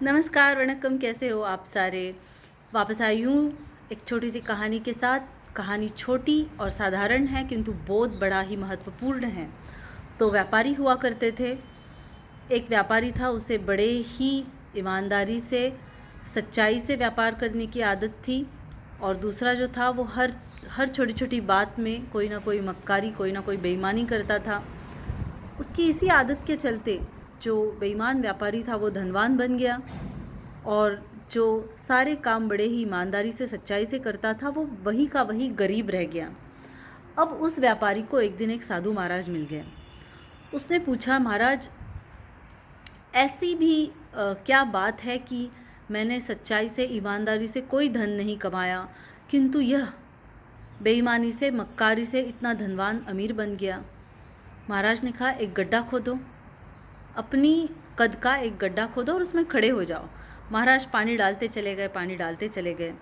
नमस्कार, वणक्कम, कैसे हो आप सारे? वापस आई हूँ एक छोटी सी कहानी के साथ। कहानी छोटी और साधारण है किंतु बहुत बड़ा ही महत्वपूर्ण है। तो व्यापारी हुआ करते थे। एक व्यापारी था, उसे बड़े ही ईमानदारी से, सच्चाई से व्यापार करने की आदत थी। और दूसरा जो था वो हर छोटी छोटी बात में कोई ना कोई मक्कारी, कोई ना कोई बेईमानी करता था। उसकी इसी आदत के चलते जो बेईमान व्यापारी था वो धनवान बन गया, और जो सारे काम बड़े ही ईमानदारी से, सच्चाई से करता था वो वही का वही गरीब रह गया। अब उस व्यापारी को एक दिन एक साधु महाराज मिल गए। उसने पूछा, महाराज, ऐसी भी क्या बात है कि मैंने सच्चाई से, ईमानदारी से कोई धन नहीं कमाया, किंतु यह बेईमानी से, मक्कारी से इतना धनवान, अमीर बन गया। महाराज ने कहा, एक गड्ढा खोदो, अपनी कद का एक गड्ढा खोदो और उसमें खड़े हो जाओ। महाराज पानी डालते चले गए, पानी डालते चले गए।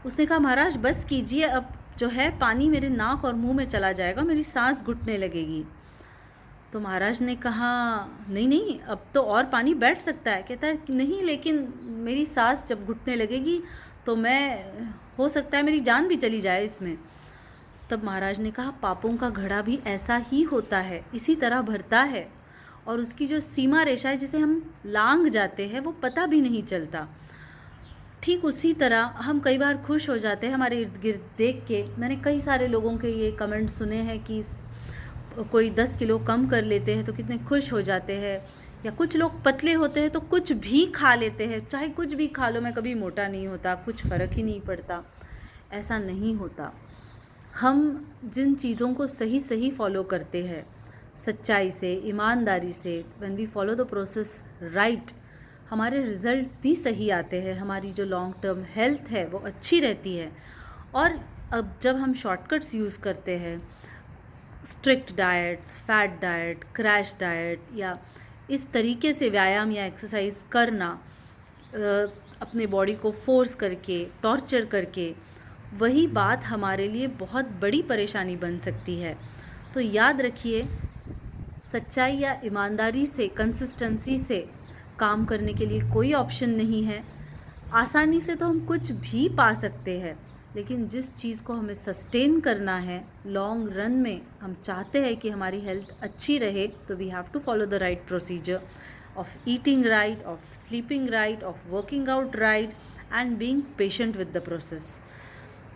उसने कहा, महाराज बस कीजिए, अब जो है पानी मेरे नाक और मुंह में चला जाएगा, मेरी सांस घुटने लगेगी। तो महाराज ने कहा, नहीं नहीं, अब तो और पानी बैठ सकता है। कहता है, नहीं, लेकिन मेरी सांस जब घुटने लगेगी तो हो सकता है मेरी जान भी चली जाए इसमें। तब महाराज ने कहा, पापों का घड़ा भी ऐसा ही होता है, इसी तरह भरता है, और उसकी जो सीमा रेखा है, जिसे हम लांघ जाते हैं, वो पता भी नहीं चलता। ठीक उसी तरह हम कई बार खुश हो जाते हैं हमारे इर्द गिर्द देख के। मैंने कई सारे लोगों के ये कमेंट सुने हैं कि कोई 10 किलो कम कर लेते हैं तो कितने खुश हो जाते हैं, या कुछ लोग पतले होते हैं तो कुछ भी खा लेते हैं, चाहे कुछ भी खा लो, मैं कभी मोटा नहीं होता, कुछ फ़र्क ही नहीं पड़ता। ऐसा नहीं होता। हम जिन चीज़ों को सही सही फॉलो करते हैं, सच्चाई से, ईमानदारी से, when we follow the process right, हमारे रिजल्ट्स भी सही आते हैं, हमारी जो लॉन्ग टर्म हेल्थ है वो अच्छी रहती है। और अब जब हम शॉर्टकट्स यूज़ करते हैं, strict diets, fat diet, crash diet, या इस तरीके से व्यायाम या एक्सरसाइज करना, अपने बॉडी को फोर्स करके, टॉर्चर करके, वही बात हमारे लिए बहुत बड़ी परेशानी बन सकती है। तो याद रखिए, सच्चाई या ईमानदारी से, कंसिस्टेंसी से काम करने के लिए कोई ऑप्शन नहीं है। आसानी से तो हम कुछ भी पा सकते हैं, लेकिन जिस चीज़ को हमें सस्टेन करना है लॉन्ग रन में, हम चाहते हैं कि हमारी हेल्थ अच्छी रहे, तो we have to follow the right procedure of eating right, of sleeping right, of working out right, and being patient with the process.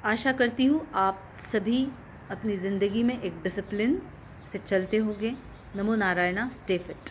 आशा करती हूँ आप सभी अपनी ज़िंदगी में एक डिसिप्लिन से चलते होंगे। नमो नारायणा, स्टे फिट।